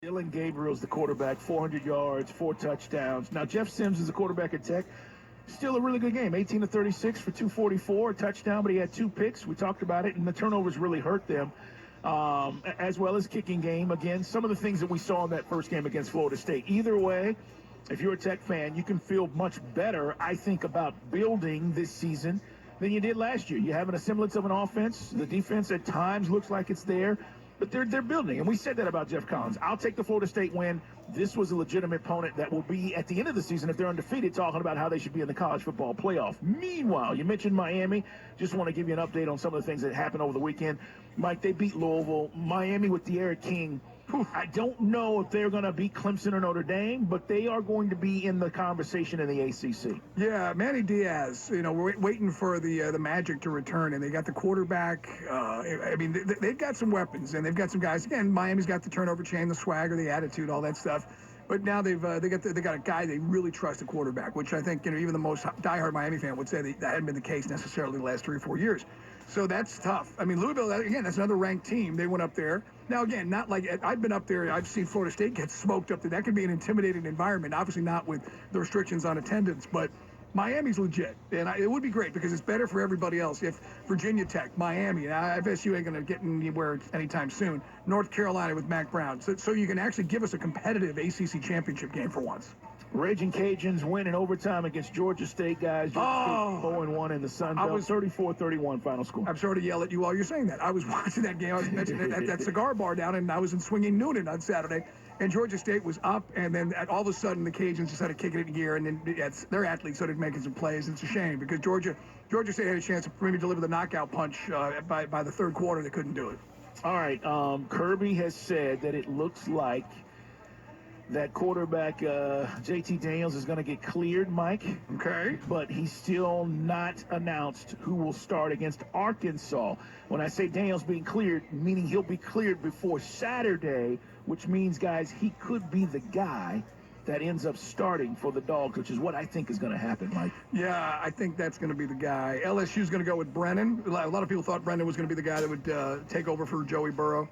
Dylan Gabriel's the quarterback, 400 yards, 4 touchdowns. Now, Jeff Sims is the quarterback at Tech. Still a really good game, 18 to 36 for 244, a touchdown, but he had 2 picks. We talked about it, and the turnovers really hurt them, as well as kicking game. Again, some of the things that we saw in that first game against Florida State. Either way, if you're a Tech fan, you can feel much better, I think, about building this season than you did last year. You're having a semblance of an offense. The defense at times looks like it's there. But they're building, and we said that about Jeff Collins. I'll take the Florida State win. This was a legitimate opponent that will be, at the end of the season, if they're undefeated, talking about how they should be in the college football playoff. Meanwhile, you mentioned Miami. Just want to give you an update on some of the things that happened over the weekend. Mike, they beat Louisville. Miami with De'Aaron King. I don't know if they're going to beat Clemson or Notre Dame, but they are going to be in the conversation in the ACC. Yeah, Manny Diaz, we're waiting for the magic to return, and they got the quarterback. They've got some weapons, and they've got some guys. Again, Miami's got the turnover chain, the swagger, the attitude, all that stuff. But now they got a guy they really trust, a quarterback, which I think even the most diehard Miami fan would say that hadn't been the case necessarily the last 3 or 4 years. So that's tough. I mean, Louisville, again, that's another ranked team. They went up there. Now, again, not like I've been up there. I've seen Florida State get smoked up there. That could be an intimidating environment, obviously not with the restrictions on attendance, but Miami's legit. And it would be great because it's better for everybody else if Virginia Tech, Miami, FSU ain't going to get anywhere anytime soon, North Carolina with Mac Brown. So you can actually give us a competitive ACC championship game for once. Raging Cajuns win in overtime against Georgia State, guys. Georgia State 0-1 in the Sun Belt. 34-31 final score. I'm sorry to yell at you while you're saying that. I was watching that game. I was mentioning at that cigar bar down, and I was in Swinging Noonan on Saturday. And Georgia State was up, and then all of a sudden the Cajuns decided to kick it into gear, and then their athletes started making some plays. It's a shame because Georgia State had a chance to maybe deliver the knockout punch by the third quarter. They couldn't do it. All right. Kirby has said that it looks like that quarterback, JT Daniels, is going to get cleared, Mike. Okay. But he's still not announced who will start against Arkansas. When I say Daniels being cleared, meaning he'll be cleared before Saturday, which means, guys, he could be the guy that ends up starting for the Dogs, which is what I think is going to happen, Mike. Yeah, I think that's going to be the guy. LSU's going to go with Brennan. A lot of people thought Brennan was going to be the guy that would take over for Joey Burrow.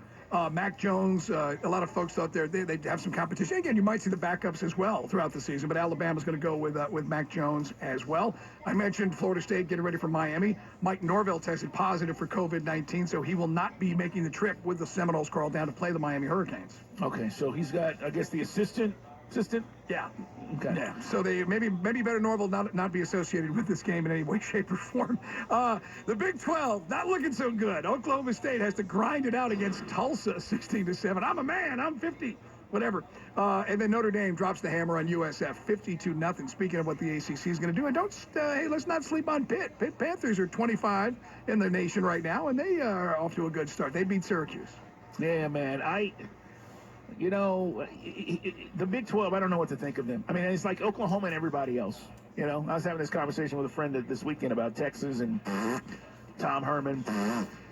Mac Jones, a lot of folks out there, they'd have some competition. Again, you might see the backups as well throughout the season, but Alabama's going to go with Mac Jones as well. I mentioned Florida State getting ready for Miami. Mike Norvell tested positive for COVID-19, so he will not be making the trip with the Seminoles crawl down to play the Miami Hurricanes. Okay, so he's got, I guess, the assistant? Yeah. Okay. Yeah. So they maybe better Norville not be associated with this game in any way, shape, or form. The Big 12 not looking so good. Oklahoma State has to grind it out against Tulsa, 16-7. I'm a man. I'm 50. Whatever. And then Notre Dame drops the hammer on USF, 52-0. Speaking of what the ACC is going to do, and hey, let's not sleep on Pitt. Pitt Panthers are 25 in the nation right now, and they are off to a good start. They beat Syracuse. Yeah, man. The Big 12, I don't know what to think of them. I mean, it's like Oklahoma and everybody else. I was having this conversation with a friend this weekend about Texas and Tom Herman.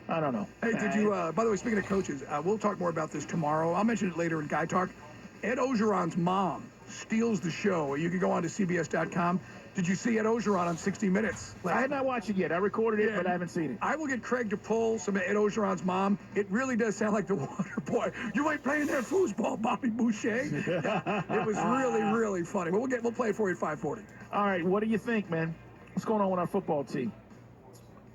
I don't know. Hey, did you, by the way, speaking of coaches, we'll talk more about this tomorrow. I'll mention it later in Guy Talk. Ed Ogeron's mom steals the show. You can go on to CBS.com. Did you see Ed Ogeron on 60 Minutes? I had not watched it yet. I recorded it, but I haven't seen it. I will get Craig to pull some of Ed Ogeron's mom. It really does sound like the Water Boy. You ain't playing that foosball, Bobby Boucher. It was really, really funny. But we'll play it for you at 5:40. All right, what do you think, man? What's going on with our football team?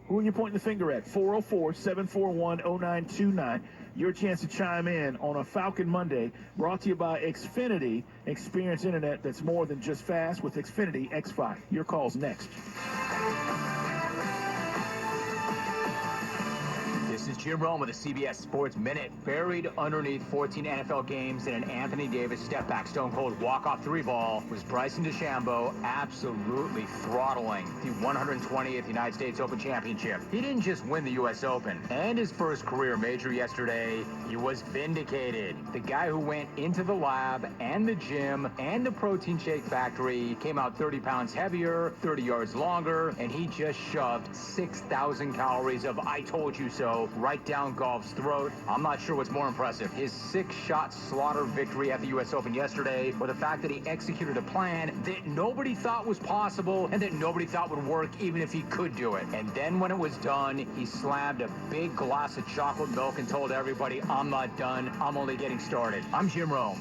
Who are you pointing the finger at? 404-741-0929. Your chance to chime in on a Falcon Monday, brought to you by Xfinity. Experience internet that's more than just fast with Xfinity X5. Your call's next. This is Jim Rome with a CBS Sports Minute. Buried underneath 14 NFL games in an Anthony Davis step-back stone-cold walk-off 3-ball was Bryson DeChambeau absolutely throttling the 120th United States Open Championship. He didn't just win the U.S. Open and his first career major yesterday. He was vindicated. The guy who went into the lab and the gym and the protein shake factory came out 30 pounds heavier, 30 yards longer, and he just shoved 6,000 calories of I told you so right right down Golf's throat. I'm not sure what's more impressive, his 6-shot slaughter victory at the U.S. Open yesterday, or the fact that he executed a plan that nobody thought was possible and that nobody thought would work even if he could do it. And then when it was done, he slammed a big glass of chocolate milk and told everybody, I'm not done, I'm only getting started. I'm Jim Rome.